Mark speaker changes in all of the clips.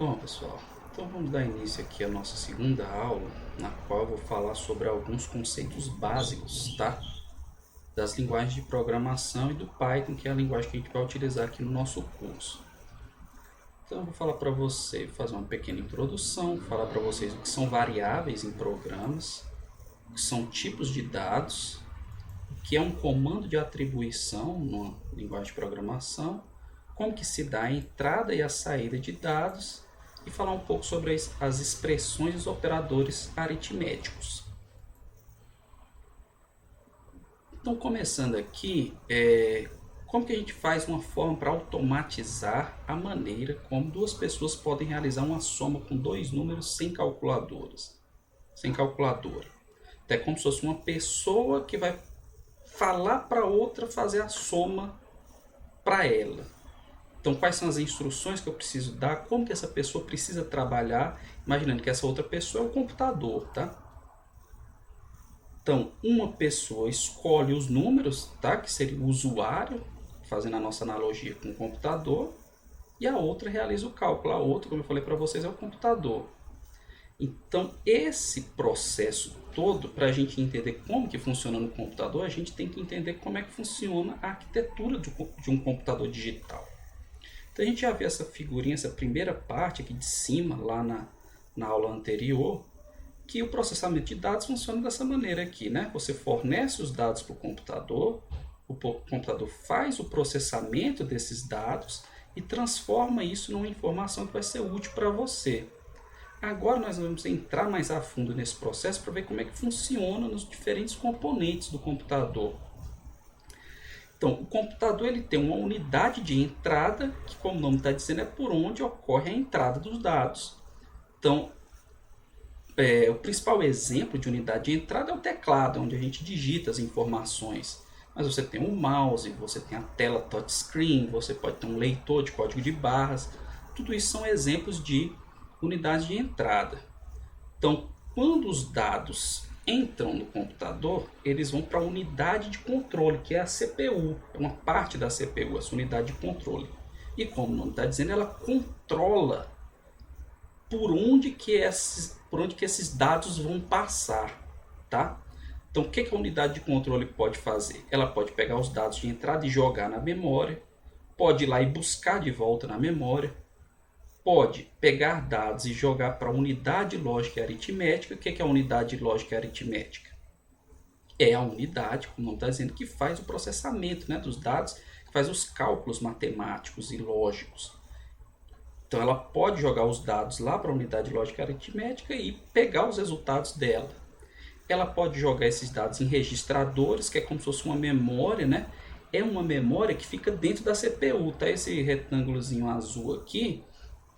Speaker 1: Bom, pessoal, então vamos dar início aqui à nossa segunda aula, na qual eu vou falar sobre alguns conceitos básicos, tá? Das linguagens de programação e do Python, que é a linguagem que a gente vai utilizar aqui no nosso curso. Então eu vou falar para você, fazer uma pequena introdução, falar para vocês o que são variáveis em programas, o que são tipos de dados, o que é um comando de atribuição numa linguagem de programação, como que se dá a entrada e a saída de dados e falar um pouco sobre as expressões e os operadores aritméticos. Então, começando aqui, como que a gente faz uma forma para automatizar a maneira como duas pessoas podem realizar uma soma com dois números sem calculadoras, sem calculadora. Então, é como se fosse uma pessoa que vai falar para outra fazer a soma para ela. Então, quais são as instruções que eu preciso dar? Como que essa pessoa precisa trabalhar? Imaginando que essa outra pessoa é o computador, tá? Então, uma pessoa escolhe os números, tá? Que seria o usuário, fazendo a nossa analogia com o computador, e a outra realiza o cálculo. A outra, como eu falei para vocês, é o computador. Então, esse processo todo, para a gente entender como que funciona no computador, a gente tem que entender como é que funciona a arquitetura de um computador digital. Então a gente já viu essa figurinha, essa primeira parte aqui de cima, lá na aula anterior, que o processamento de dados funciona dessa maneira aqui, né? Você fornece os dados para o computador faz o processamento desses dados e transforma isso numa informação que vai ser útil para você. Agora nós vamos entrar mais a fundo nesse processo para ver como é que funciona nos diferentes componentes do computador. Então, o computador ele tem uma unidade de entrada, que como o nome está dizendo, é por onde ocorre a entrada dos dados. Então, o principal exemplo de unidade de entrada é o teclado, onde a gente digita as informações. Mas você tem um mouse, você tem a tela touchscreen, você pode ter um leitor de código de barras. Tudo isso são exemplos de unidade de entrada. Então, quando os dados entram no computador, eles vão para a unidade de controle, que é a CPU, é uma parte da CPU, essa unidade de controle. E como o nome está dizendo, ela controla por onde que esses dados vão passar, tá? Então, o que a unidade de controle pode fazer? Ela pode pegar os dados de entrada e jogar na memória, pode ir lá e buscar de volta na memória, pode pegar dados e jogar para a unidade lógica e aritmética. O que é a unidade lógica e aritmética? É a unidade, como não está dizendo, que faz o processamento, né, dos dados, que faz os cálculos matemáticos e lógicos. Então ela pode jogar os dados lá para a unidade lógica e aritmética e pegar os resultados dela. Ela pode jogar esses dados em registradores, que é como se fosse uma memória, né? É uma memória que fica dentro da CPU, tá? Esse retângulozinho azul aqui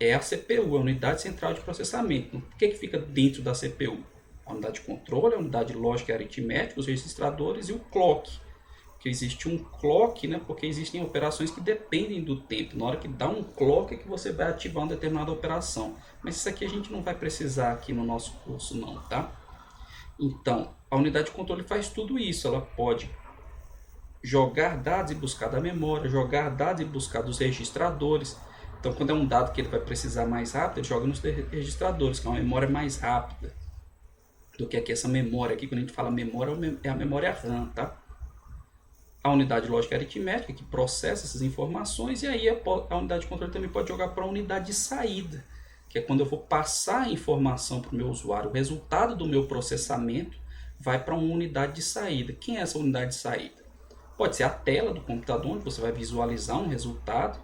Speaker 1: é a CPU, a unidade central de processamento. O que fica dentro da CPU? A unidade de controle, a unidade lógica e aritmética, os registradores e o clock. Que existe um clock, né? Porque existem operações que dependem do tempo. Na hora que dá um clock é que você vai ativar uma determinada operação. Mas isso aqui a gente não vai precisar aqui no nosso curso não, tá? Então, a unidade de controle faz tudo isso. Ela pode jogar dados e buscar da memória, jogar dados e buscar dos registradores. Então, quando é um dado que ele vai precisar mais rápido, ele joga nos registradores, que é uma memória mais rápida do que aqui essa memória. Aqui, quando a gente fala memória, é a memória RAM, tá? A unidade lógica aritmética, que processa essas informações, e aí a unidade de controle também pode jogar para a unidade de saída, que é quando eu vou passar a informação para o meu usuário, o resultado do meu processamento vai para uma unidade de saída. Quem é essa unidade de saída? Pode ser a tela do computador, onde você vai visualizar um resultado.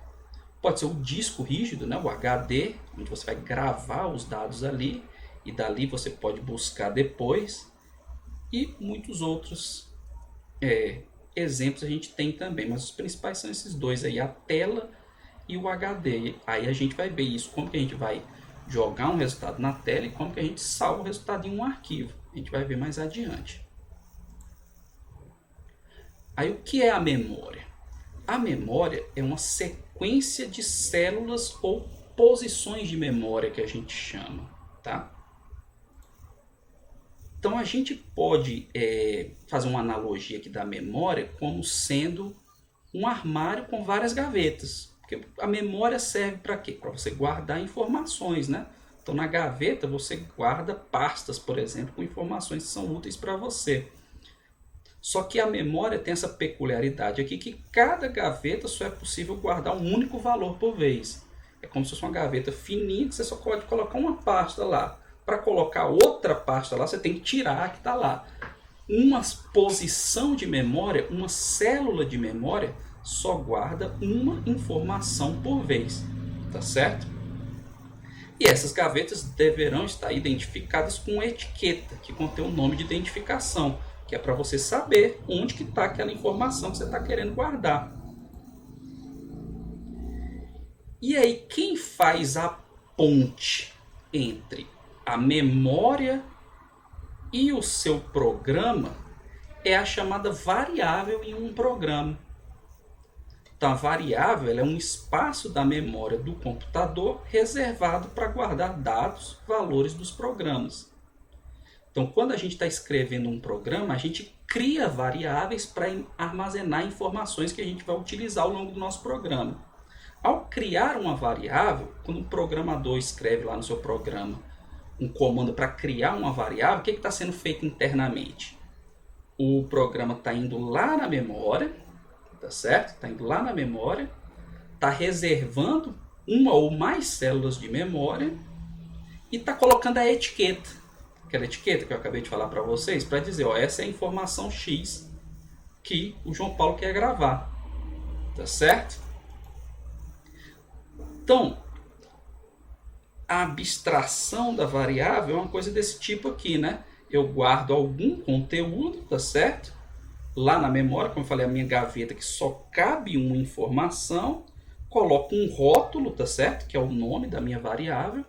Speaker 1: Pode ser o disco rígido, né, o HD, onde você vai gravar os dados ali e dali você pode buscar depois. E muitos outros exemplos a gente tem também, mas os principais são esses dois aí, a tela e o HD. Aí a gente vai ver isso, como que a gente vai jogar um resultado na tela e como que a gente salva o resultado em um arquivo. A gente vai ver mais adiante. Aí o que é a memória? A memória é uma sequência de células ou posições de memória que a gente chama, tá? Então a gente pode fazer uma analogia aqui da memória como sendo um armário com várias gavetas. Porque a memória serve para quê? Para você guardar informações, né? Então, na gaveta, você guarda pastas, por exemplo, com informações que são úteis para você. Só que a memória tem essa peculiaridade aqui, que cada gaveta só é possível guardar um único valor por vez. É como se fosse uma gaveta fininha, que você só pode colocar uma pasta lá. Para colocar outra pasta lá, você tem que tirar a que está lá. Uma posição de memória, uma célula de memória, só guarda uma informação por vez. Tá certo? E essas gavetas deverão estar identificadas com etiqueta, que contém o nome de identificação, que é para você saber onde que está aquela informação que você está querendo guardar. E aí, quem faz a ponte entre a memória e o seu programa é a chamada variável em um programa. Então, a variável é um espaço da memória do computador reservado para guardar dados, valores dos programas. Então, quando a gente está escrevendo um programa, a gente cria variáveis para armazenar informações que a gente vai utilizar ao longo do nosso programa. Ao criar uma variável, quando um programador escreve lá no seu programa um comando para criar uma variável, o que está sendo feito internamente? O programa está indo lá na memória, tá certo? Está indo lá na memória, está reservando uma ou mais células de memória e está colocando a etiqueta. Aquela etiqueta que eu acabei de falar para vocês, para dizer, ó, essa é a informação X que o João Paulo quer gravar. Tá certo? Então, a abstração da variável é uma coisa desse tipo aqui, né? Eu guardo algum conteúdo, tá certo? Lá na memória, como eu falei, a minha gaveta que só cabe uma informação, coloco um rótulo, tá certo? Que é o nome da minha variável.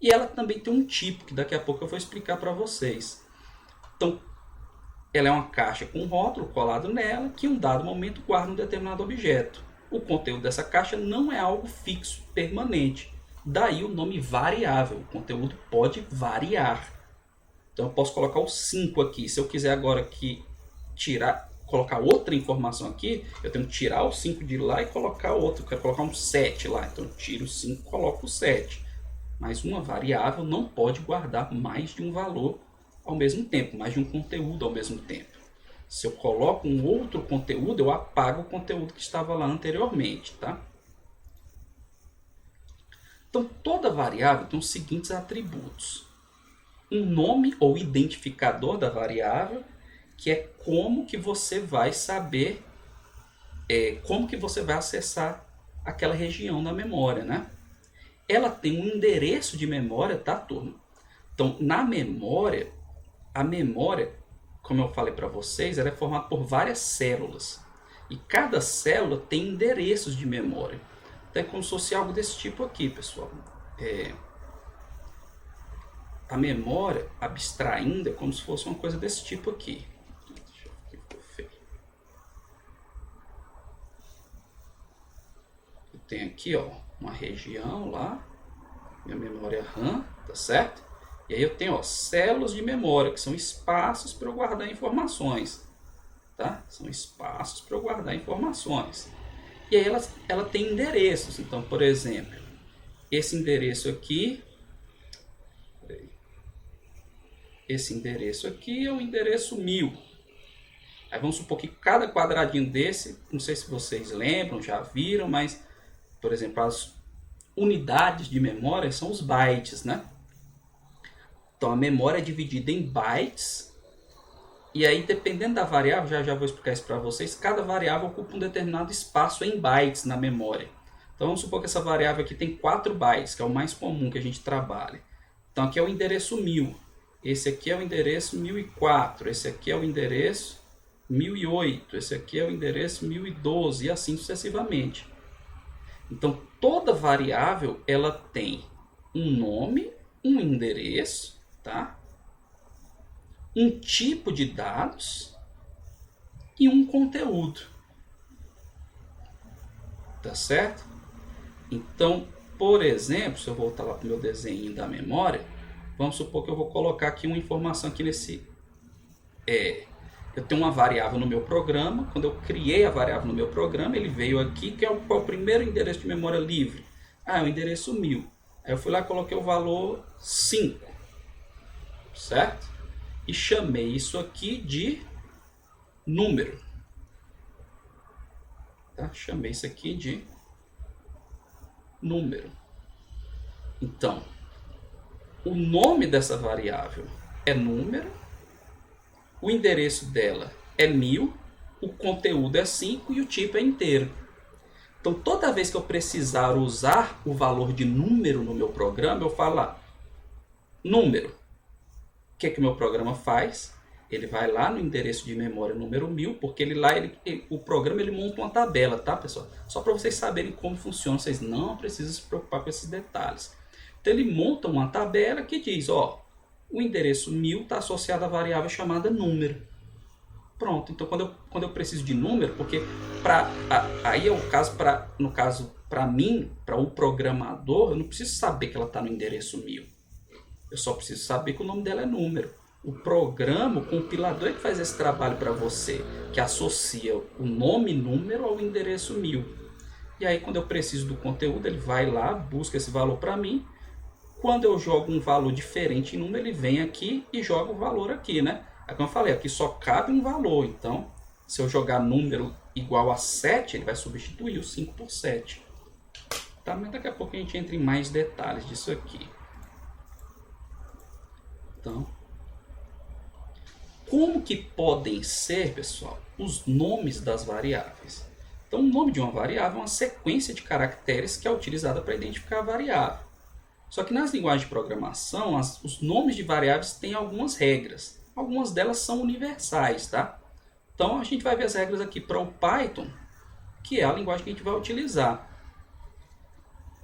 Speaker 1: E ela também tem um tipo, que daqui a pouco eu vou explicar para vocês. Então, ela é uma caixa com um rótulo colado nela, que em um dado momento guarda um determinado objeto. O conteúdo dessa caixa não é algo fixo, permanente. Daí o nome variável. O conteúdo pode variar. Então eu posso colocar o 5 aqui. Se eu quiser agora aqui colocar outra informação aqui, eu tenho que tirar o 5 de lá e colocar outro. Eu quero colocar um 7 lá. Então eu tiro o 5 e coloco o 7. Mas uma variável não pode guardar mais de um valor ao mesmo tempo, mais de um conteúdo ao mesmo tempo. Se eu coloco um outro conteúdo, eu apago o conteúdo que estava lá anteriormente, tá? Então, toda variável tem os seguintes atributos. Um nome ou identificador da variável, que é como que você vai saber, como que você vai acessar aquela região da memória, né? Ela tem um endereço de memória, tá, turma? Então, na memória, a memória, como eu falei para vocês, ela é formada por várias células. E cada célula tem endereços de memória. Então, é como se fosse algo desse tipo aqui, pessoal. A memória, abstraindo, é como se fosse uma coisa desse tipo aqui. Deixa eu ver que ficou feio. Eu tenho aqui, ó, uma região lá, minha memória RAM, tá certo? E aí eu tenho, ó, células de memória, que são espaços para eu guardar informações, tá? São espaços para eu guardar informações. E aí ela tem endereços. Então, por exemplo, esse endereço aqui, é o endereço 1000. Aí vamos supor que cada quadradinho desse, não sei se vocês lembram, já viram, mas, por exemplo, as unidades de memória são os bytes, né? Então a memória é dividida em bytes. E aí, dependendo da variável, já vou explicar isso para vocês, cada variável ocupa um determinado espaço em bytes na memória. Então vamos supor que essa variável aqui tem 4 bytes, que é o mais comum que a gente trabalha. Então aqui é o endereço 1000. Esse aqui é o endereço 1004. Esse aqui é o endereço 1008. Esse aqui é o endereço 1012 e assim sucessivamente. Então toda variável ela tem um nome, um endereço, tá? Um tipo de dados e um conteúdo. Tá certo? Então, por exemplo, se eu voltar lá para o meu desenho da memória, vamos supor que eu vou colocar aqui uma informação aqui nesse Eu tenho uma variável no meu programa. Quando eu criei a variável no meu programa, ele veio aqui, que é qual é o primeiro endereço de memória livre? É o endereço 1000. Aí eu fui lá e coloquei o valor 5, certo? E chamei isso aqui de número. Tá? Chamei isso aqui de número. Então, o nome dessa variável é número, o endereço dela é 1000, o conteúdo é 5 e o tipo é inteiro. Então, toda vez que eu precisar usar o valor de número no meu programa, eu falo lá, número. O que o meu programa faz? Ele vai lá no endereço de memória número 1000, porque o programa ele monta uma tabela, tá, pessoal? Só para vocês saberem como funciona, vocês não precisam se preocupar com esses detalhes. Então, ele monta uma tabela que diz, ó, o endereço 1000 está associado à variável chamada número. Pronto, então quando eu preciso de número, porque aí é o caso, no caso, para mim, para o programador, eu não preciso saber que ela está no endereço 1000. Eu só preciso saber que o nome dela é número. O programa, o compilador é que faz esse trabalho para você, que associa o nome número ao endereço 1000. E aí quando eu preciso do conteúdo, ele vai lá, busca esse valor para mim. Quando eu jogo um valor diferente em número, ele vem aqui e joga o valor aqui, né? É como eu falei, aqui só cabe um valor. Então, se eu jogar número igual a 7, ele vai substituir o 5 por 7. Tá? Mas daqui a pouco a gente entra em mais detalhes disso aqui. Então, como que podem ser, pessoal, os nomes das variáveis? Então, o nome de uma variável é uma sequência de caracteres que é utilizada para identificar a variável. Só que nas linguagens de programação, os nomes de variáveis têm algumas regras. Algumas delas são universais, tá? Então a gente vai ver as regras aqui para o Python, que é a linguagem que a gente vai utilizar.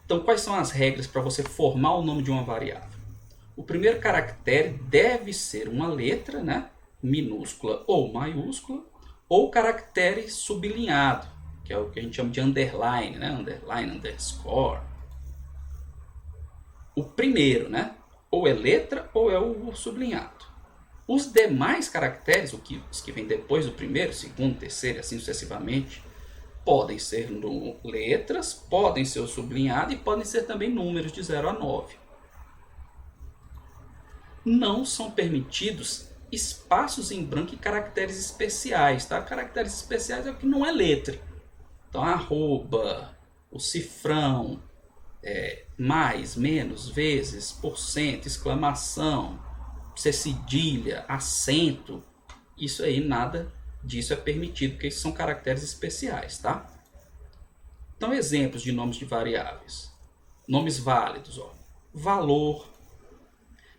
Speaker 1: Então quais são as regras para você formar o nome de uma variável? O primeiro caractere deve ser uma letra, né? Minúscula ou maiúscula, ou caractere sublinhado, que é o que a gente chama de underline, né? Underline, underscore. O primeiro, né? Ou é letra ou é o sublinhado. Os demais caracteres, os que vêm depois do primeiro, segundo, terceiro e assim sucessivamente, podem ser letras, podem ser o sublinhado e podem ser também números de 0 a 9. Não são permitidos espaços em branco e caracteres especiais, tá? Caracteres especiais é o que não é letra. Então, arroba, o cifrão, mais, menos, vezes, porcento, exclamação, cedilha, acento, isso aí nada disso é permitido, porque isso são caracteres especiais, tá? Então, exemplos de nomes de variáveis. Nomes válidos, ó. Valor,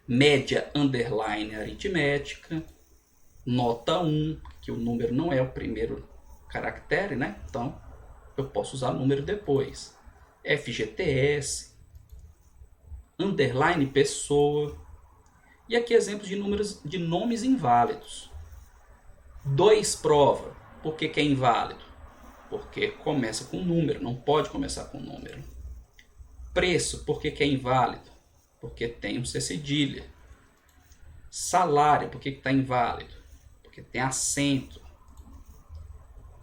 Speaker 1: média underline aritmética, nota 1, que o número não é o primeiro caractere, né? Então, eu posso usar número depois. FGTS, underline pessoa. E aqui exemplos de nomes inválidos. 2 prova. Por que é inválido? Porque começa com número, não pode começar com número. Preço, por que é inválido? Porque tem um C cedilha. Salário, por que está inválido? Porque tem acento.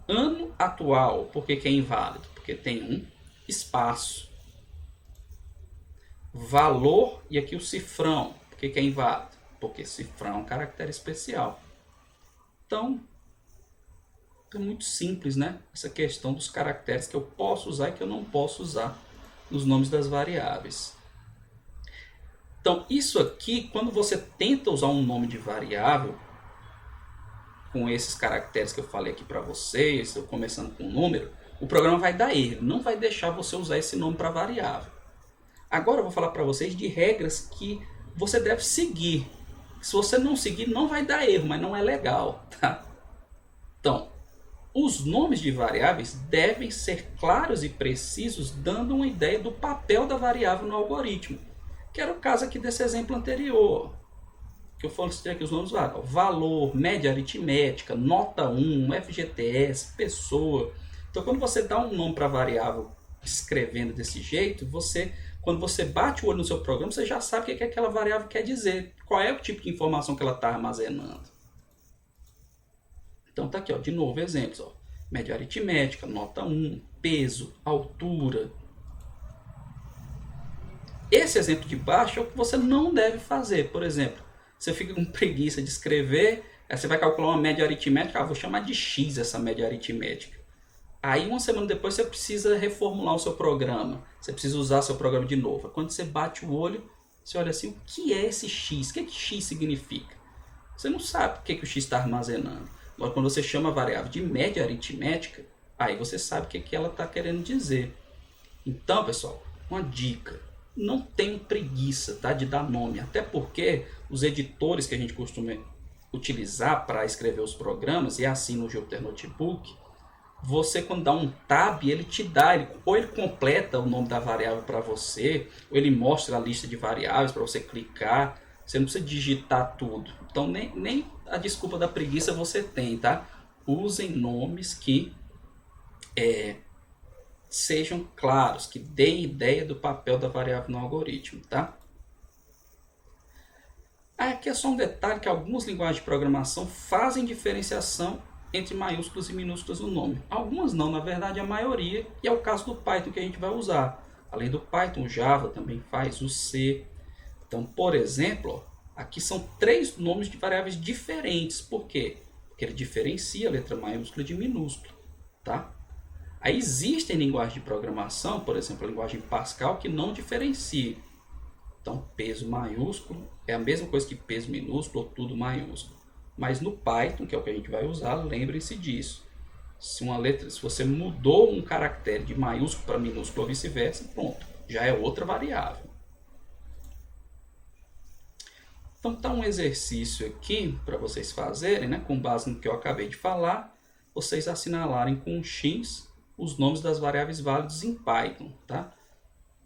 Speaker 1: Ano atual, por que é inválido? Porque tem um espaço. Valor, e aqui o cifrão, por que é inválido? Porque cifrão é um caractere especial. Então, é muito simples, né? Essa questão dos caracteres que eu posso usar e que eu não posso usar nos nomes das variáveis. Então, isso aqui, quando você tenta usar um nome de variável, com esses caracteres que eu falei aqui para vocês, começando com um número, o programa vai dar erro, não vai deixar você usar esse nome para variável. Agora eu vou falar para vocês de regras que você deve seguir. Se você não seguir, não vai dar erro, mas não é legal, tá? Então, os nomes de variáveis devem ser claros e precisos, dando uma ideia do papel da variável no algoritmo. Que era o caso aqui desse exemplo anterior, que eu falei aqui os nomes valor, média aritmética, nota 1, FGTS, pessoa. Então, quando você dá um nome para a variável escrevendo desse jeito, quando você bate o olho no seu programa, você já sabe o que aquela variável quer dizer, qual é o tipo de informação que ela está armazenando. Então tá aqui, ó, de novo exemplos, ó. Média aritmética, nota 1, peso, altura. Esse exemplo de baixo é o que você não deve fazer. Por exemplo, você fica com preguiça de escrever, aí você vai calcular uma média aritmética, vou chamar de X essa média aritmética. Aí uma semana depois você precisa reformular o seu programa, você precisa usar seu programa de novo. Quando você bate o olho, você olha assim, o que é esse X? O que X significa? Você não sabe o que o X está armazenando. Agora, quando você chama a variável de média aritmética, aí você sabe o que ela está querendo dizer. Então, pessoal, uma dica. Não tenham preguiça, tá, de dar nome. Até porque os editores que a gente costuma utilizar para escrever os programas, e é assim no Jupyter Notebook, você quando dá um tab, ele te dá, ou ele completa o nome da variável para você, ou ele mostra a lista de variáveis para você clicar. Você não precisa digitar tudo. Então nem a desculpa da preguiça você tem, tá? Usem nomes que sejam claros, que deem ideia do papel da variável no algoritmo, tá? Aqui é só um detalhe que algumas linguagens de programação fazem diferenciação entre maiúsculas e minúsculas no nome. Algumas não, na verdade a maioria, e é o caso do Python que a gente vai usar. Além do Python, o Java também faz, o C. Então, por exemplo, ó, aqui são 3 nomes de variáveis diferentes. Por quê? Porque ele diferencia a letra maiúscula de minúscula, tá? Aí existem linguagens de programação, por exemplo, a linguagem Pascal, que não diferencia. Então, peso maiúsculo é a mesma coisa que peso minúsculo ou tudo maiúsculo. Mas no Python, que é o que a gente vai usar, lembrem-se disso. Se você mudou um caractere de maiúsculo para minúsculo ou vice-versa, pronto, já é outra variável. Então tá um exercício aqui para vocês fazerem, né, com base no que eu acabei de falar, vocês assinalarem com um X os nomes das variáveis válidas em Python, tá?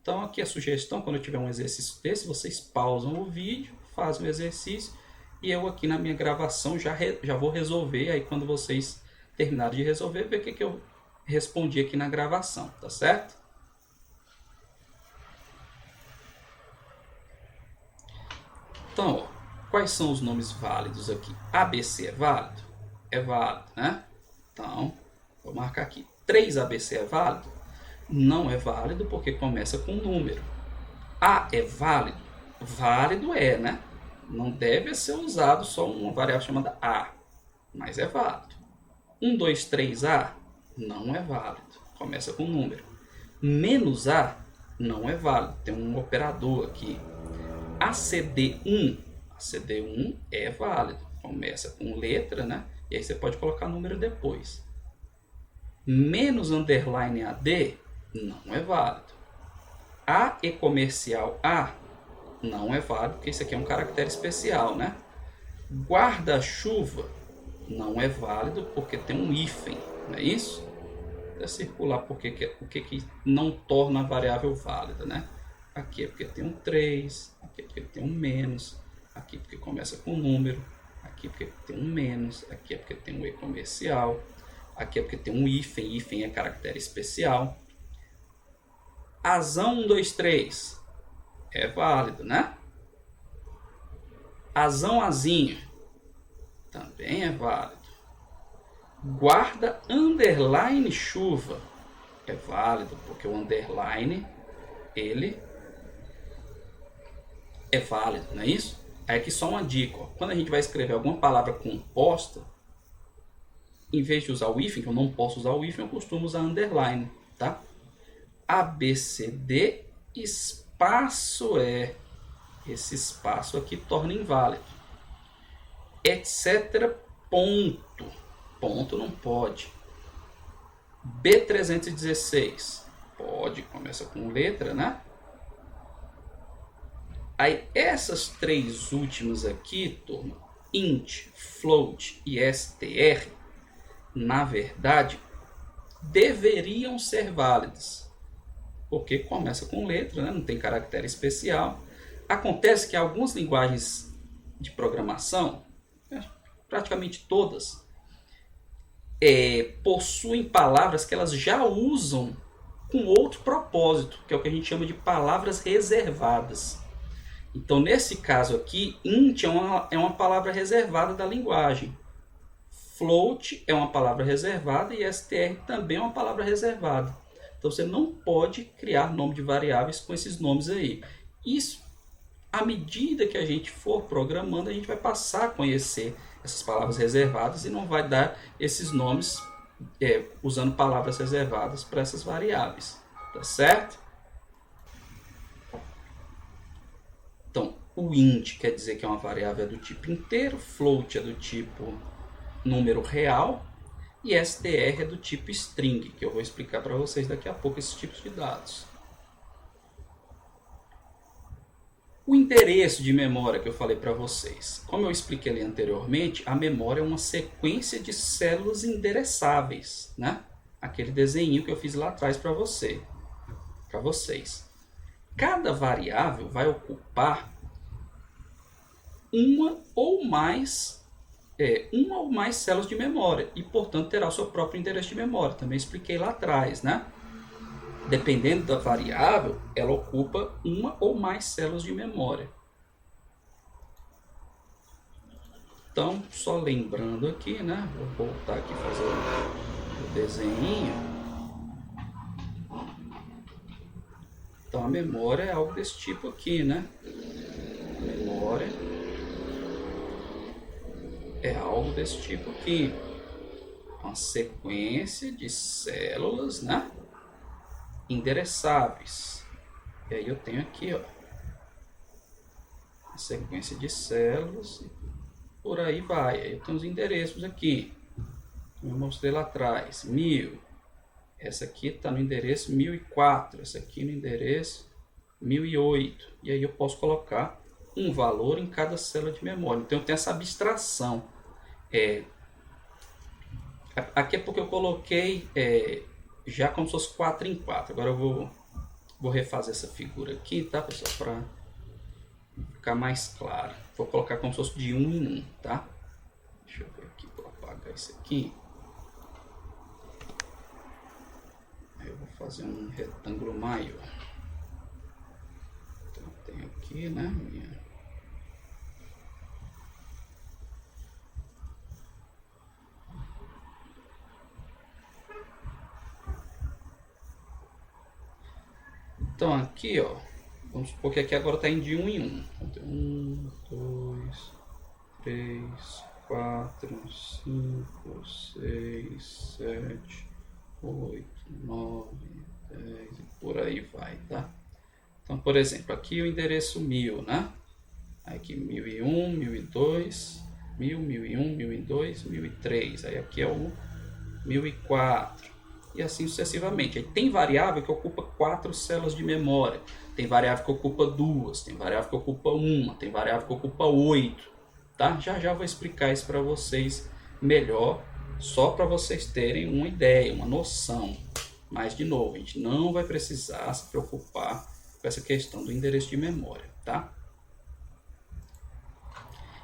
Speaker 1: Então aqui a sugestão, quando eu tiver um exercício desse, vocês pausam o vídeo, fazem o exercício e eu aqui na minha gravação já vou resolver. Aí quando vocês terminarem de resolver, ver o que eu respondi aqui na gravação, tá certo? Então, ó, quais são os nomes válidos aqui? ABC é válido? É válido, né? Então, vou marcar aqui. 3ABC é válido? Não é válido porque começa com número. A é válido? Válido é, né? Não deve ser usado só uma variável chamada A, mas é válido. 1, 2, 3A não é válido, começa com número. Menos A não é válido, tem um operador aqui. ACD1 é válido, começa com letra, né? E aí você pode colocar número depois. Menos underline AD não é válido. A e comercial A não é válido, porque isso aqui é um caractere especial, né? Guarda-chuva não é válido porque tem um hífen, não é isso? Vou circular porque o que não torna a variável válida, né? Aqui é porque tem um 3, aqui é porque tem um menos, aqui é porque começa com número, aqui é porque tem um menos, aqui é porque tem um e comercial, aqui é porque tem um hífen, hífen é caractere especial. Azão 1, 2, 3 é válido, né? Azão, azinho também é válido. Guarda underline chuva é válido porque o underline ele é válido, não é isso? Aí aqui só uma dica, ó. Quando a gente vai escrever alguma palavra composta, em vez de usar o hífen, que eu não posso usar o hífen, eu costumo usar underline, tá? ABCD espaço é, esse espaço aqui torna inválido. Etc. Ponto não pode. B316 pode, começa com letra, né? Aí essas 3 últimas aqui, turma, int, float e str, na verdade, deveriam ser válidas, porque começa com letra, né? Não tem caractere especial. Acontece que algumas linguagens de programação, praticamente todas, possuem palavras que elas já usam com outro propósito, que é o que a gente chama de palavras reservadas. Então, nesse caso aqui, int é uma palavra reservada da linguagem. float é uma palavra reservada e str também é uma palavra reservada. Então você não pode criar nome de variáveis com esses nomes aí. Isso, à medida que a gente for programando, a gente vai passar a conhecer essas palavras reservadas e não vai dar esses nomes usando palavras reservadas para essas variáveis. Tá certo? Então, o int quer dizer que é uma variável do tipo inteiro, float é do tipo número real e str é do tipo string, que eu vou explicar para vocês daqui a pouco esses tipos de dados. O endereço de memória que eu falei para vocês. Como eu expliquei ali anteriormente, a memória é uma sequência de células endereçáveis, né? Aquele desenho que eu fiz lá atrás para vocês. Cada variável vai ocupar uma ou mais células de memória e, portanto, terá o seu próprio endereço de memória. Também expliquei lá atrás, né? Dependendo da variável, ela ocupa uma ou mais células de memória. Então, só lembrando aqui, né? Vou voltar aqui e fazer o desenho. Então, a memória é algo desse tipo aqui, né? A memória é algo desse tipo aqui. Uma sequência de células, né? Endereçáveis. E aí eu tenho aqui, ó, a sequência de células, por aí vai. Aí eu tenho os endereços aqui. Eu mostrei lá atrás, 1000. Essa aqui está no endereço 1004. Essa aqui no endereço 1008. E aí eu posso colocar um valor em cada célula de memória. Então eu tenho essa abstração. Aqui é porque eu coloquei já como se fosse 4 em 4. Agora eu vou refazer essa figura aqui, tá, pessoal? Para ficar mais claro. Vou colocar como se fosse de 1 em 1, tá? Deixa eu ver aqui, vou apagar isso aqui. Aí eu vou fazer um retângulo maior. Então eu tenho aqui, né, minha... Então aqui, ó, vamos supor que aqui agora está em de 1 em 1. Então, tem 1, 2, 3, 4, 5, 6, 7, 8, 9, 10 e por aí vai, tá? Então, por exemplo, aqui o endereço 1000, né? Aqui 1001, 1002, 1000, 1001, 1002, 1003. Aí aqui é o 1004. E assim sucessivamente. Aí tem variável que ocupa 4 células de memória, tem variável que ocupa 2, tem variável que ocupa 1, tem variável que ocupa 8, tá? Já vou explicar isso para vocês melhor, só para vocês terem uma ideia, uma noção. Mas, de novo, a gente não vai precisar se preocupar com essa questão do endereço de memória, tá?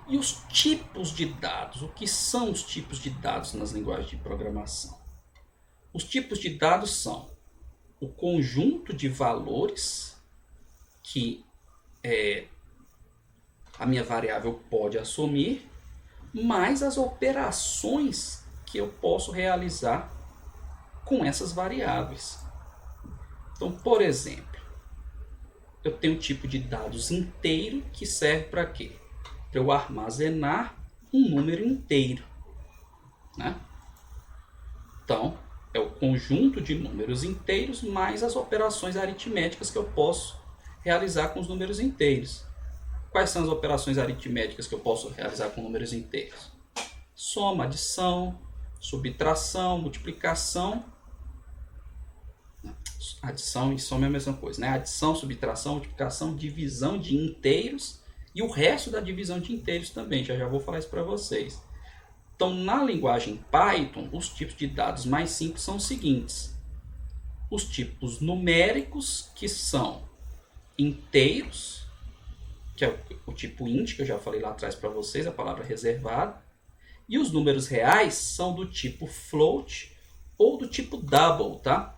Speaker 1: E os tipos de dados? O que são os tipos de dados nas linguagens de programação? Os tipos de dados são o conjunto de valores que a minha variável pode assumir, mais as operações que eu posso realizar com essas variáveis. Então, por exemplo, eu tenho um tipo de dados inteiro que serve para quê? Para eu armazenar um número inteiro, né? Então, é o conjunto de números inteiros mais as operações aritméticas que eu posso realizar com os números inteiros. Quais são as operações aritméticas que eu posso realizar com números inteiros? Soma, adição, subtração, multiplicação. Adição e soma é a mesma coisa, né? Adição, subtração, multiplicação, divisão de inteiros e o resto da divisão de inteiros também. Já vou falar isso para vocês. Então, na linguagem Python, os tipos de dados mais simples são os seguintes. Os tipos numéricos, que são inteiros, que é o tipo int, que eu já falei lá atrás para vocês, a palavra reservada. E os números reais são do tipo float ou do tipo double, tá?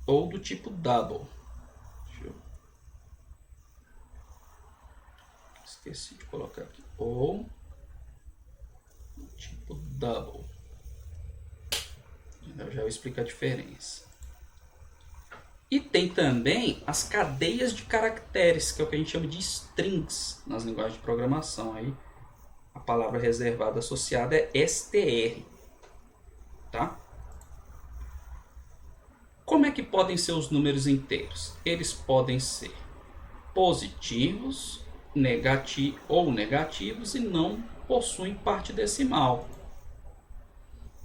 Speaker 1: Ou do tipo double. Esqueci de colocar aqui. Ou tipo double. Eu já vou explicar a diferença. E tem também as cadeias de caracteres, que é o que a gente chama de strings nas linguagens de programação. Aí a palavra reservada associada é str, tá? Como é que podem ser os números inteiros? Eles podem ser positivos, negativos e não possuem parte decimal.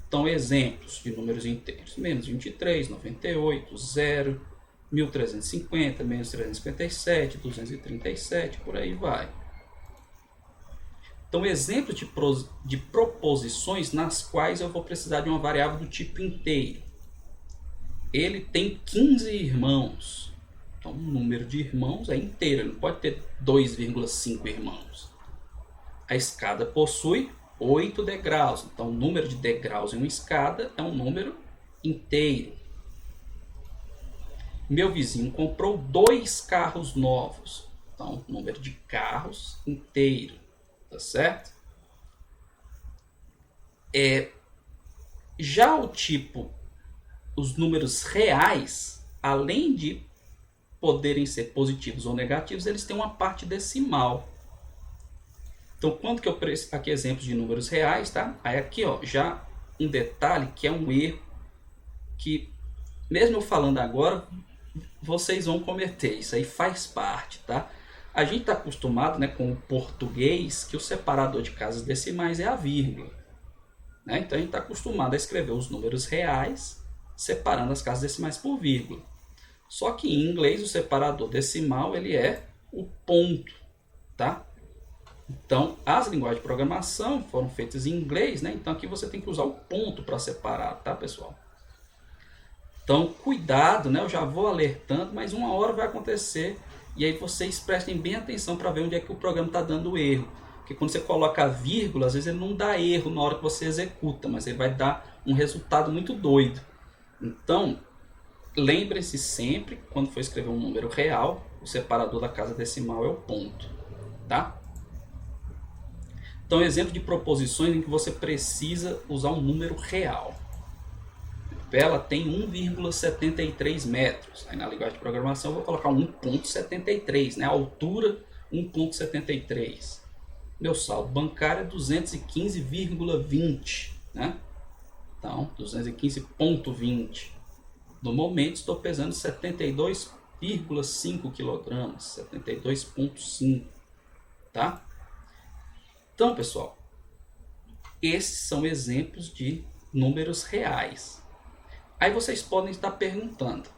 Speaker 1: Então, exemplos de números inteiros: menos 23, 98, 0, 1350, menos 357, 237, por aí vai. Então, exemplo de proposições nas quais eu vou precisar de uma variável do tipo inteiro. Ele tem 15 irmãos. Então, o número de irmãos é inteiro, ele não pode ter 2,5 irmãos. A escada possui 8 degraus. Então, o número de degraus em uma escada é um número inteiro. Meu vizinho comprou 2 carros novos. Então, número de carros inteiro. Tá certo? Já o tipo, os números reais, além de poderem ser positivos ou negativos, eles têm uma parte decimal. Então, quanto que eu preciso? Aqui exemplos de números reais, tá? Aí aqui, ó, já um detalhe que é um erro que, mesmo eu falando agora, vocês vão cometer. Isso aí faz parte, tá? A gente está acostumado, né, com o português, que o separador de casas decimais é a vírgula, né? Então a gente está acostumado a escrever os números reais separando as casas decimais por vírgula. Só que em inglês o separador decimal ele é o ponto, tá? Então as linguagens de programação foram feitas em inglês, né? Então aqui você tem que usar o ponto para separar, tá, pessoal? Então cuidado, né? Eu já vou alertando, mas uma hora vai acontecer. E aí vocês prestem bem atenção para ver onde é que o programa está dando erro. Porque quando você coloca a vírgula, às vezes ele não dá erro na hora que você executa, mas ele vai dar um resultado muito doido. Então, lembre-se sempre, quando for escrever um número real, o separador da casa decimal é o ponto, tá? Então, exemplo de proposições em que você precisa usar um número real. Ela tem 1,73 metros. Aí na linguagem de programação eu vou colocar 1,73, né? A altura 1,73. Meu saldo bancário é 215,20, né? Então, 215,20. No momento estou pesando 72,5 kg, 72,5, tá? Então, pessoal, esses são exemplos de números reais. Aí vocês podem estar perguntando,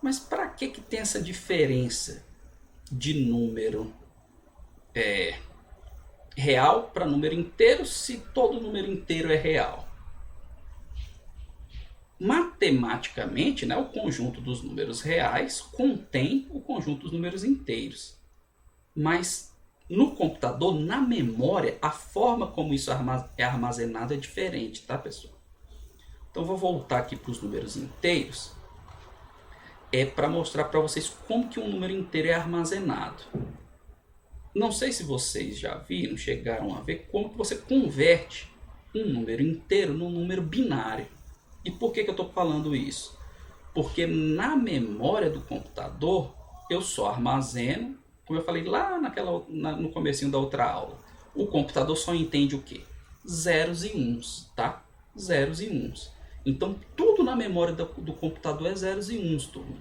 Speaker 1: mas para que tem essa diferença de número real para número inteiro se todo número inteiro é real? Matematicamente, né, o conjunto dos números reais contém o conjunto dos números inteiros. Mas no computador, na memória, a forma como isso é armazenado é diferente, tá, pessoal? Então vou voltar aqui para os números inteiros, para mostrar para vocês como que um número inteiro é armazenado. Não sei se vocês já viram, chegaram a ver como que você converte um número inteiro num número binário. E por que eu estou falando isso? Porque na memória do computador eu só armazeno, como eu falei lá no comecinho da outra aula, o computador só entende o quê? Zeros e uns, tá? Zeros e uns. Então, tudo na memória do computador é zeros e uns, turma.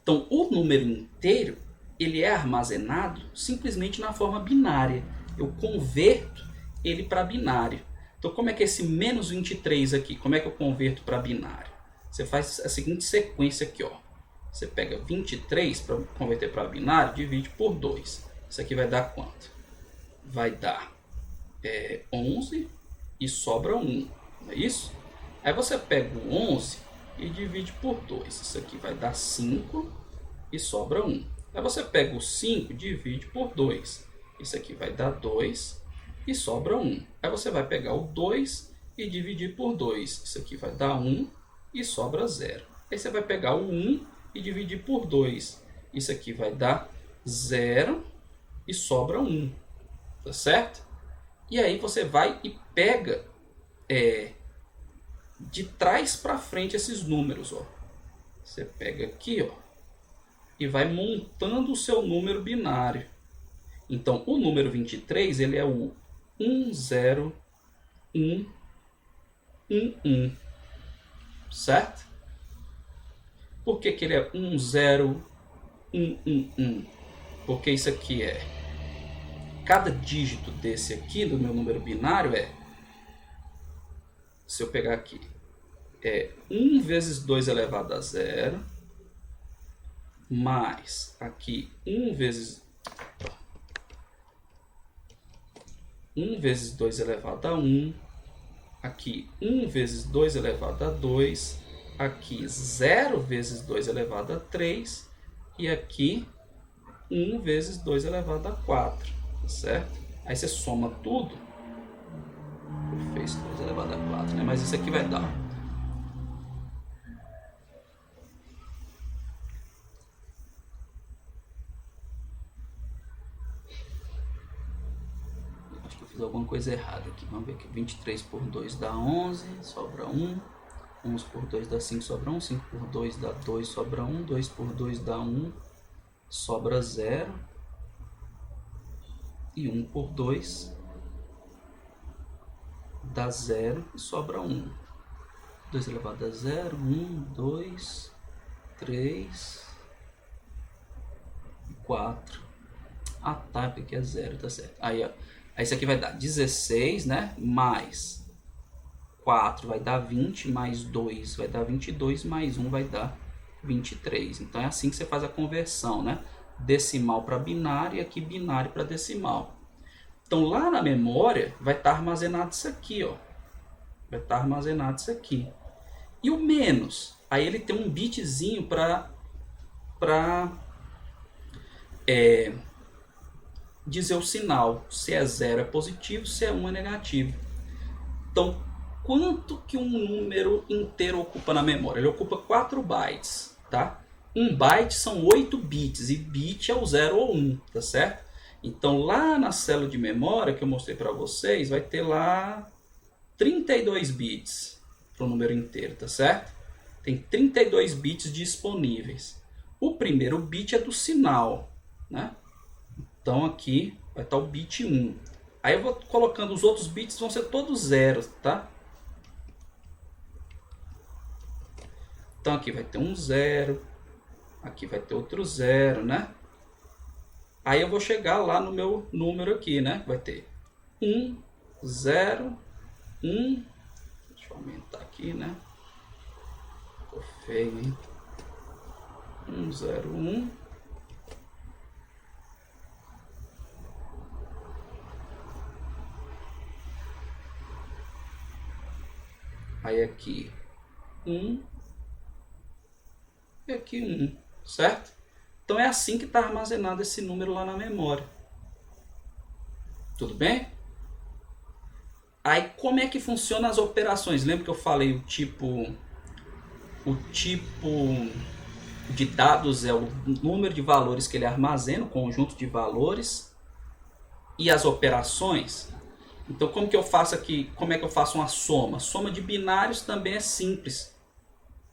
Speaker 1: Então, o número inteiro, ele é armazenado simplesmente na forma binária. Eu converto ele para binário. Então, como é que é esse menos 23 aqui? Como é que eu converto para binário? Você faz a seguinte sequência aqui, ó. Você pega 23 para converter para binário, divide por 2. Isso aqui vai dar quanto? Vai dar 11 e sobra 1. Não é isso? Aí você pega o 11 e divide por 2. Isso aqui vai dar 5 e sobra 1. Aí você pega o 5 e divide por 2. Isso aqui vai dar 2 e sobra 1. Aí você vai pegar o 2 e dividir por 2. Isso aqui vai dar 1 e sobra 0. Aí você vai pegar o 1 e dividir por 2. Isso aqui vai dar 0 e sobra 1. Tá certo? E aí você vai e pega de trás para frente esses números, ó. Você pega aqui, ó, e vai montando o seu número binário. Então, o número 23, ele é o 10111, certo? Por que ele é 10111? Porque isso aqui é... Cada dígito desse aqui, do meu número binário, se eu pegar aqui, é 1 vezes 2 elevado a 0, mais aqui 1 vezes 2 elevado a 1, aqui 1 vezes 2 elevado a 2, aqui 0 vezes 2 elevado a 3, e aqui 1 vezes 2 elevado a 4, tá certo? Aí você soma tudo, fez 2 elevado a 4, né? Mas isso aqui vai dar... Acho que eu fiz alguma coisa errada aqui. Vamos ver aqui. 23 por 2 dá 11, sobra 1. 11 por 2 dá 5, sobra 1. 5 por 2 dá 2, sobra 1. 2 por 2 dá 1, sobra 0. E 1 por 2 dá 0 e sobra 1. 2 elevado a 0, 1, 2, 3, 4. Ah, tá, porque é 0, tá certo. Aí, ó. Aí isso aqui vai dar 16, né? Mais 4 vai dar 20, mais 2 vai dar 22, mais 1 vai dar 23. Então é assim que você faz a conversão, né? Decimal para binário e aqui binário para decimal. Então lá na memória vai estar armazenado isso aqui, ó. Vai estar armazenado isso aqui. E o menos, aí ele tem um bitzinho para dizer o sinal. Se é 0 é positivo, se é 1 é negativo. Então, quanto que um número inteiro ocupa na memória? Ele ocupa 4 bytes, tá? 1 byte são 8 bits, e bit é o 0 ou 1, tá certo? Então, lá na célula de memória que eu mostrei para vocês, vai ter lá 32 bits para o número inteiro, tá certo? Tem 32 bits disponíveis. O primeiro bit é do sinal, né? Então aqui vai estar o bit 1. Aí eu vou colocando os outros bits, vão ser todos zeros, tá? Então aqui vai ter um 0, aqui vai ter outro 0, né? Aí eu vou chegar lá no meu número aqui, né? Vai ter 1, 0, 1. Deixa eu aumentar aqui, né? Ficou feio, hein? 1, 0, 1. Aí aqui 1 e aqui 1, certo? Então é assim que está armazenado esse número lá na memória. Tudo bem? Aí como é que funcionam as operações? Lembra que eu falei o tipo de dados é o número de valores que ele armazena, o conjunto de valores, e as operações. Então como que eu faço aqui? Como é que eu faço uma soma? Soma de binários também é simples.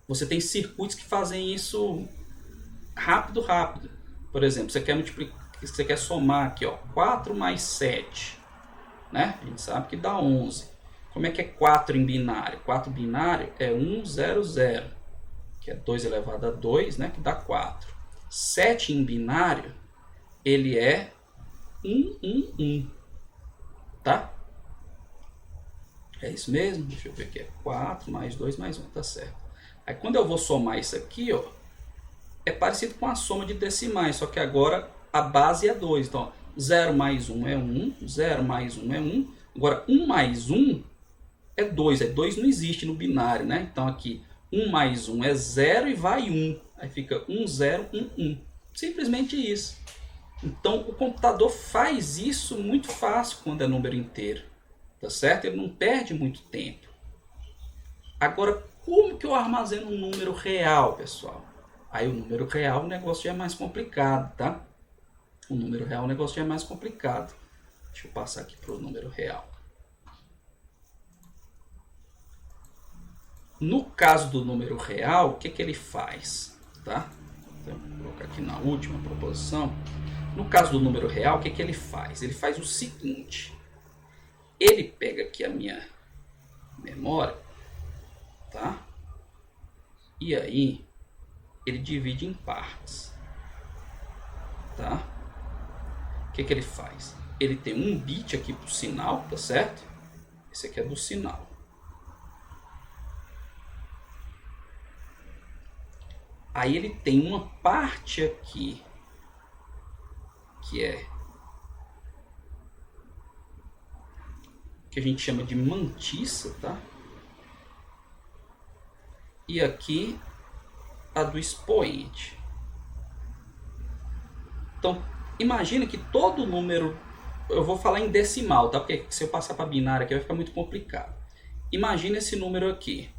Speaker 1: Você tem circuitos que fazem isso rápido. Por exemplo, você quer multiplicar, você quer somar aqui, ó, 4 mais 7, né? A gente sabe que dá 11. Como é que é 4 em binário? 4 binário é 1, 0, 0, que é 2 elevado a 2, né? Que dá 4. 7 em binário, ele é 1, 1, 1, tá? É isso mesmo? Deixa eu ver aqui, é 4 mais 2 mais 1, tá certo. Aí quando eu vou somar isso aqui, ó, é parecido com a soma de decimais, só que agora a base é 2. Então, 0 mais 1 é 1, 0 mais 1 é 1. Agora, 1 mais 1 é 2. 2 não existe no binário, né? Então, aqui, 1 mais 1 é 0 e vai 1. Aí fica 1, 0, 1, 1. Simplesmente isso. Então, o computador faz isso muito fácil quando é número inteiro. Tá certo? Ele não perde muito tempo. Agora, como que eu armazeno um número real, pessoal? Aí o número real o negócio já é mais complicado, tá? O número real o negócio já é mais complicado. Deixa eu passar aqui para o número real. No caso do número real, o que ele faz? Tá? Então, vou colocar aqui na última proposição. No caso do número real, o que ele faz? Ele faz o seguinte. Ele pega aqui a minha memória, tá? E aí, ele divide em partes, tá? O que ele faz? Ele tem um bit aqui pro sinal, tá certo? Esse aqui é do sinal. Aí ele tem uma parte aqui que é que a gente chama de mantissa, tá? E aqui a do expoente. Então, imagina que todo número, eu vou falar em decimal, tá? Porque se eu passar para binário aqui vai ficar muito complicado. Imagina esse número aqui.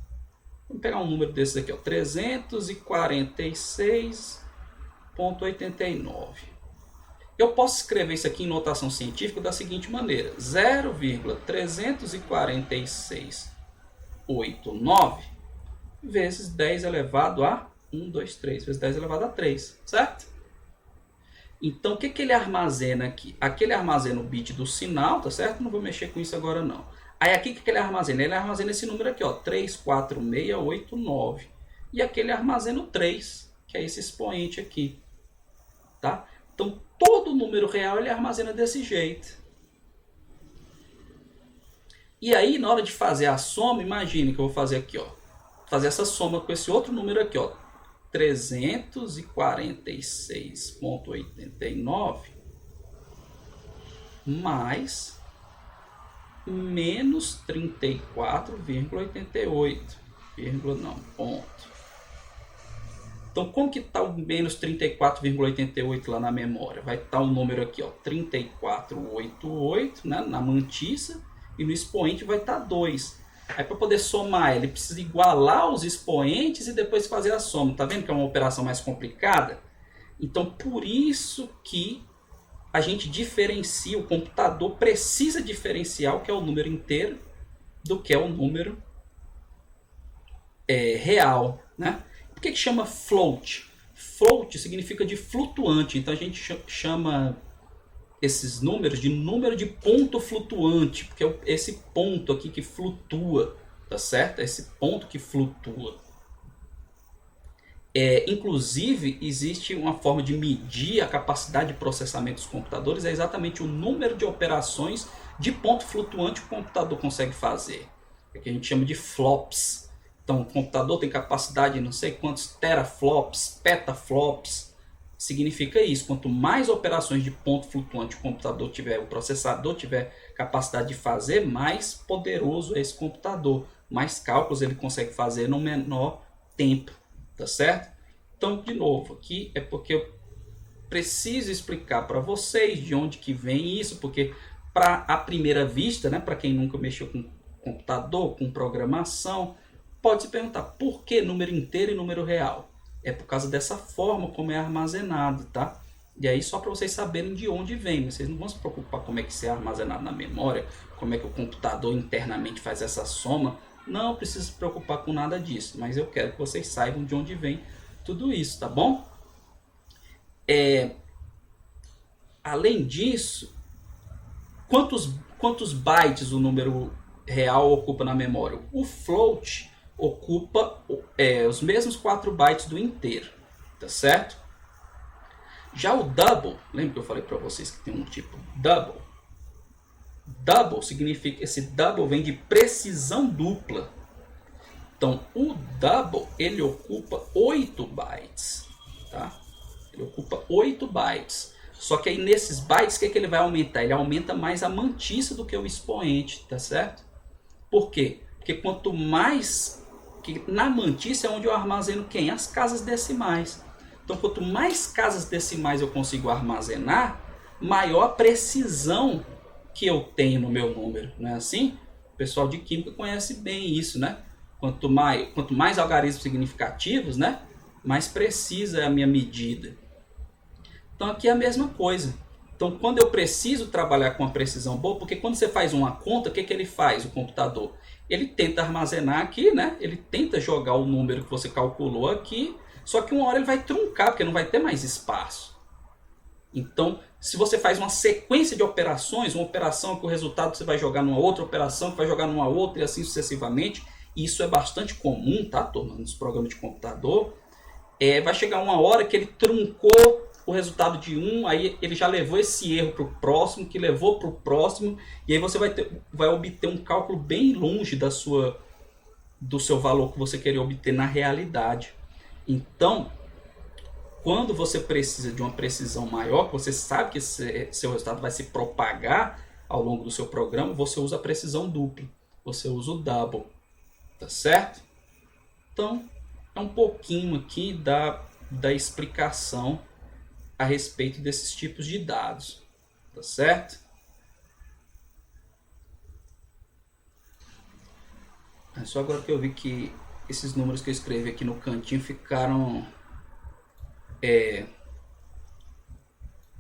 Speaker 1: Vamos pegar um número desses aqui, ó, 346,89. Eu posso escrever isso aqui em notação científica da seguinte maneira: 0,346,89 vezes 10 elevado a 1, 2, 3, vezes 10 elevado a 3, certo? Então, o que ele armazena aqui? Aqui ele armazena o bit do sinal, tá certo? Não vou mexer com isso agora, não. Aí aqui, o que ele armazena? Ele armazena esse número aqui, ó, 34689. E aqui ele armazena o 3, que é esse expoente aqui, tá? Então, todo número real ele armazena desse jeito. E aí, na hora de fazer a soma, imagine que eu vou fazer aqui, ó, fazer essa soma com esse outro número aqui, ó, 346,89 mais menos 34,88, ponto. Então, como que está o menos 34,88 lá na memória? Vai estar o número aqui, ó, 3488, né, na mantissa, e no expoente vai estar 2. Aí, para poder somar, ele precisa igualar os expoentes e depois fazer a soma. Tá vendo que é uma operação mais complicada? Então, por isso que a gente diferencia, o computador precisa diferenciar o que é o número inteiro do que é o número real, né? Por que chama float? Float significa de flutuante, então a gente chama esses números de número de ponto flutuante, porque é esse ponto aqui que flutua, tá certo? É esse ponto que flutua. Inclusive, existe uma forma de medir a capacidade de processamento dos computadores, é exatamente o número de operações de ponto flutuante que o computador consegue fazer. É que a gente chama de flops. Então, o computador tem capacidade de não sei quantos teraflops, petaflops. Significa isso, quanto mais operações de ponto flutuante o computador tiver, o processador tiver capacidade de fazer, mais poderoso é esse computador. Mais cálculos ele consegue fazer no menor tempo. Tá certo? Então, de novo, aqui é porque eu preciso explicar para vocês de onde que vem isso, porque para a primeira vista, né, para quem nunca mexeu com computador, com programação, pode se perguntar por que número inteiro e número real? É por causa dessa forma como é armazenado, tá? E aí só para vocês saberem de onde vem, vocês não vão se preocupar como é que isso é armazenado na memória, como é que o computador internamente faz essa soma. Não precisa se preocupar com nada disso, mas eu quero que vocês saibam de onde vem tudo isso, tá bom? Além disso, quantos bytes o número real ocupa na memória? O float ocupa os mesmos 4 bytes do inteiro, tá certo? Já o double, lembra que eu falei para vocês que tem um tipo double? Double significa, esse double vem de precisão dupla. Então, o double, ele ocupa 8 bytes, tá? Ele ocupa 8 bytes. Só que aí nesses bytes, o que ele vai aumentar? Ele aumenta mais a mantissa do que o expoente, tá certo? Por quê? Porque quanto mais... que na mantissa é onde eu armazeno quem? As casas decimais. Então, quanto mais casas decimais eu consigo armazenar, maior a precisão que eu tenho no meu número, não é assim? O pessoal de química conhece bem isso, né? Quanto mais algarismos significativos, né, mais precisa é a minha medida. Então aqui é a mesma coisa. Então, quando eu preciso trabalhar com uma precisão boa, porque quando você faz uma conta, o que ele faz, o computador? Ele tenta armazenar aqui, né? Ele tenta jogar o número que você calculou aqui, só que uma hora ele vai truncar, porque não vai ter mais espaço. Então, se você faz uma sequência de operações, uma operação que o resultado você vai jogar numa outra operação, que vai jogar numa outra e assim sucessivamente, e isso é bastante comum, tá, turma, nos programas de computador, vai chegar uma hora que ele truncou o resultado de um, aí ele já levou esse erro para o próximo, que levou para o próximo, e aí você vai obter um cálculo bem longe do seu valor que você queria obter na realidade. Então, quando você precisa de uma precisão maior, que você sabe que seu resultado vai se propagar ao longo do seu programa, você usa a precisão dupla, você usa o double, tá certo? Então, é um pouquinho aqui da explicação a respeito desses tipos de dados, tá certo? É só agora que eu vi que esses números que eu escrevi aqui no cantinho ficaram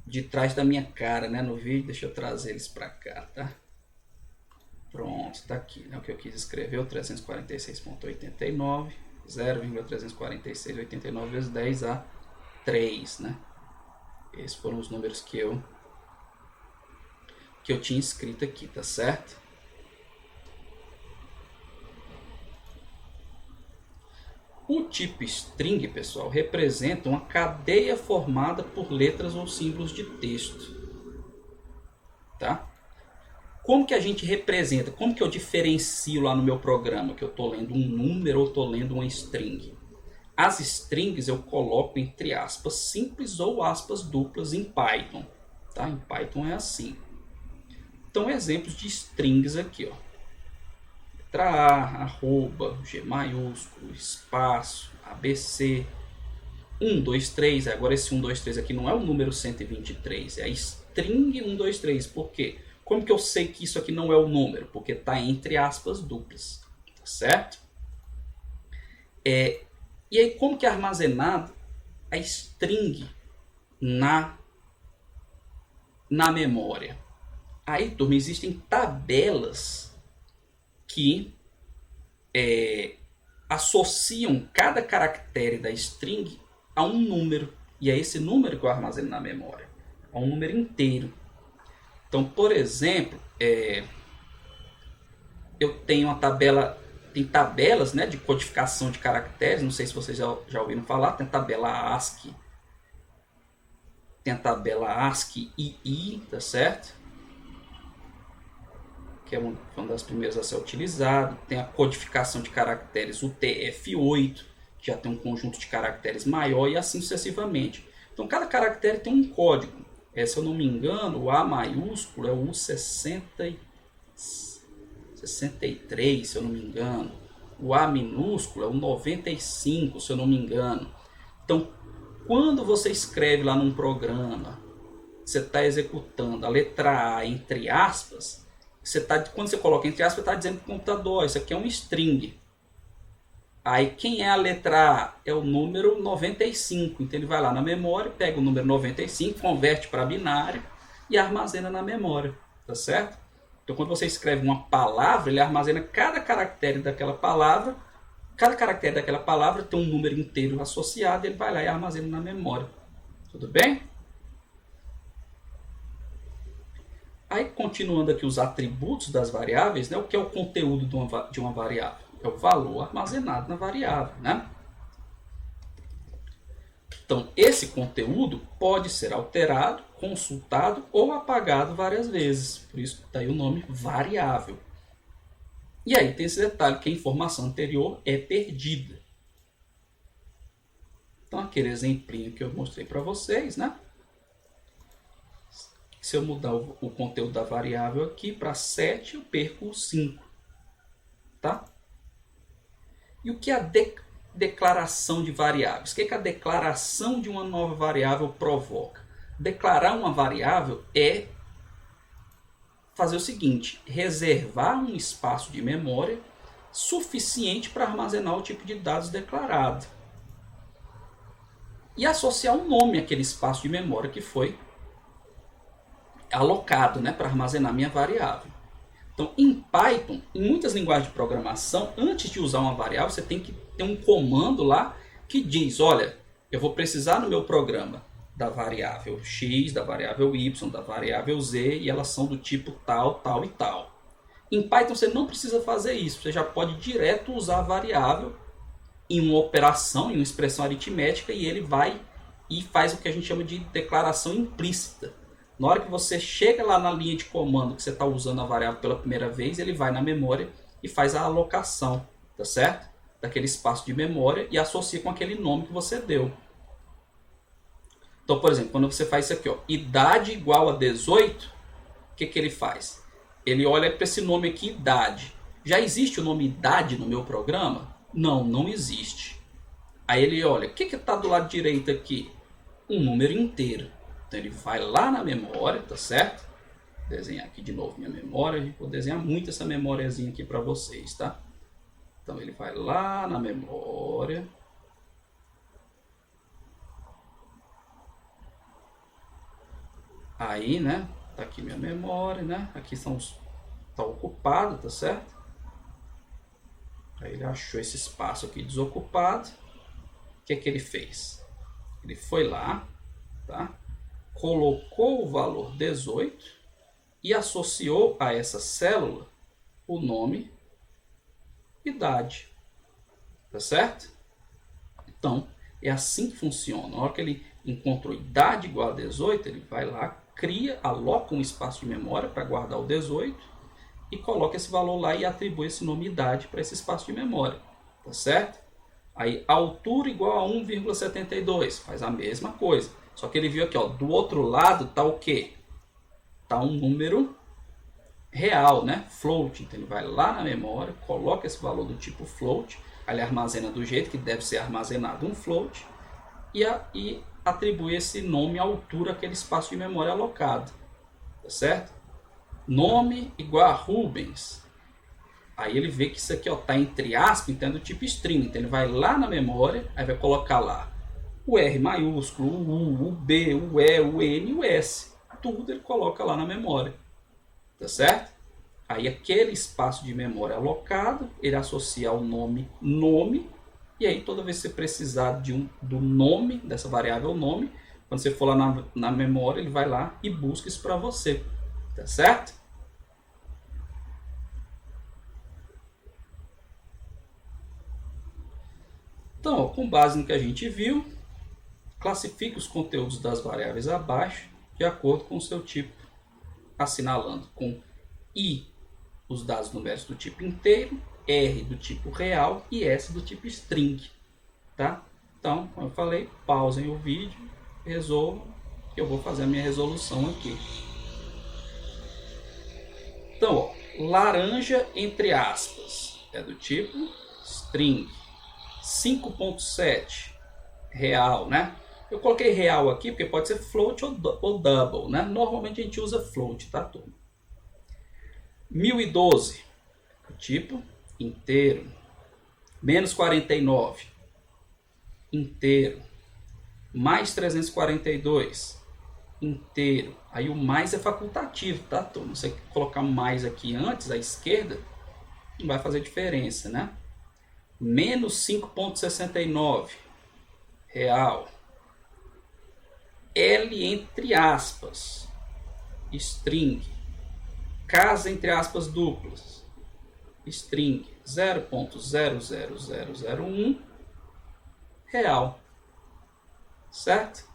Speaker 1: de trás da minha cara, né, no vídeo. Deixa eu trazer eles para cá, tá? Pronto, tá aqui, né, o que eu quis escrever, o 346.89, 0,34689 vezes 10 a 3, né? Esses foram os números que eu tinha escrito aqui, tá certo? O tipo string, pessoal, representa uma cadeia formada por letras ou símbolos de texto, tá? Como que a gente representa? Como que eu diferencio lá no meu programa que eu estou lendo um número ou estou lendo uma string? As strings eu coloco entre aspas simples ou aspas duplas em Python, tá? Em Python é assim. Então, exemplos de strings aqui, ó. Letra A, arroba, G maiúsculo, espaço, ABC, 1, 2, 3. Agora esse 1, 2, 3 aqui não é o número 123, é a string 1, 2, 3. Por quê? Como que eu sei que isso aqui não é o número? Porque está entre aspas duplas, tá certo? E aí, como que é armazenado a string na memória? Aí, turma, existem tabelas que associam cada caractere da string a um número. E é esse número que eu armazeno na memória. É um número inteiro. Então, por exemplo, eu tenho uma tabela... Tem tabelas, né, de codificação de caracteres. Não sei se vocês já ouviram falar. Tem a tabela ASCII. Tem a tabela ASCII II, tá certo? Que é uma das primeiras a ser utilizado. Tem a codificação de caracteres UTF-8, que já tem um conjunto de caracteres maior, e assim sucessivamente. Então, cada caractere tem um código. Se eu não me engano, o A maiúsculo é o U63, se eu não me engano. O A minúsculo é o 95, se eu não me engano. Então, quando você escreve lá num programa, você está executando a letra A entre aspas, quando você coloca entre aspas, você está dizendo para o computador, isso aqui é um string. Aí quem é a letra A? É o número 95. Então ele vai lá na memória, pega o número 95, converte para binário e armazena na memória, tá certo? Então quando você escreve uma palavra, ele armazena cada caractere daquela palavra. Cada caractere daquela palavra tem um número inteiro associado, ele vai lá e armazena na memória. Tudo bem? Aí, continuando aqui os atributos das variáveis, né? O que é o conteúdo de uma variável? É o valor armazenado na variável, né? Então, esse conteúdo pode ser alterado, consultado ou apagado várias vezes. Por isso, daí o nome variável. E aí tem esse detalhe que a informação anterior é perdida. Então, aquele exemplinho que eu mostrei para vocês, né? Se eu mudar o conteúdo da variável aqui para 7, eu perco o 5. Tá? E o que é a declaração de variáveis? O que é a declaração de uma nova variável provoca? Declarar uma variável é fazer o seguinte: reservar um espaço de memória suficiente para armazenar o tipo de dados declarado. E associar um nome àquele espaço de memória que foi alocado, né, para armazenar minha variável. Então, em Python, em muitas linguagens de programação, antes de usar uma variável, você tem que ter um comando lá que diz, olha, eu vou precisar no meu programa da variável x, da variável y, da variável z, e elas são do tipo tal, tal e tal. Em Python você não precisa fazer isso, você já pode direto usar a variável em uma operação, em uma expressão aritmética, e ele vai e faz o que a gente chama de declaração implícita. Na hora que você chega lá na linha de comando que você está usando a variável pela primeira vez, ele vai na memória e faz a alocação, tá certo? Daquele espaço de memória e associa com aquele nome que você deu. Então, por exemplo, quando você faz isso aqui, ó, idade igual a 18, o que ele faz? Ele olha para esse nome aqui, idade. Já existe o nome idade no meu programa? Não, não existe. Aí ele olha, o que está do lado direito aqui? Um número inteiro. Então ele vai lá na memória, tá certo? Vou desenhar aqui de novo minha memória. Vou desenhar muito essa memóriazinha aqui para vocês, tá? Então ele vai lá na memória. Aí, né? Tá aqui minha memória, né? Aqui são os... tá ocupado, tá certo? Aí ele achou esse espaço aqui desocupado. O que ele fez? Ele foi lá, tá? Colocou o valor 18 e associou a essa célula o nome idade, tá certo? Então, é assim que funciona. Na hora que ele encontrou idade igual a 18, ele vai lá, cria, aloca um espaço de memória para guardar o 18 e coloca esse valor lá e atribui esse nome idade para esse espaço de memória, tá certo? Aí, altura igual a 1,72, faz a mesma coisa. Só que ele viu aqui, ó, do outro lado tá o quê? Tá um número real, né? Float. Então ele vai lá na memória, coloca esse valor do tipo float, aí ele armazena do jeito que deve ser armazenado um float e atribui esse nome à altura àquele espaço de memória alocado, tá certo? Nome igual a Rubens. Aí ele vê que isso aqui está entre aspas, então é do tipo string. Então ele vai lá na memória, aí vai colocar lá o R maiúsculo, o U, o B, o E, o N e o S. Tudo ele coloca lá na memória. Tá certo? Aí aquele espaço de memória alocado, ele associa ao nome nome. E aí toda vez que você precisar do nome, dessa variável nome, quando você for lá na memória, ele vai lá e busca isso para você. Tá certo? Então, ó, com base no que a gente viu, classifique os conteúdos das variáveis abaixo de acordo com o seu tipo, assinalando com I os dados numéricos do tipo inteiro, R do tipo real e S do tipo string. Tá? Então, como eu falei, pausem o vídeo, resolvam, que eu vou fazer a minha resolução aqui. Então, ó, laranja entre aspas é do tipo string. 5.7 real, né? Eu coloquei real aqui porque pode ser float ou double, né? Normalmente a gente usa float, tá, turma? 1012, tipo inteiro. Menos 49, inteiro. Mais 342, inteiro. Aí o mais é facultativo, tá, turma? Se você colocar mais aqui antes, à esquerda, não vai fazer diferença, né? Menos 5.69 real. L entre aspas, string. Casa entre aspas duplas, string 0.00001 real. Certo?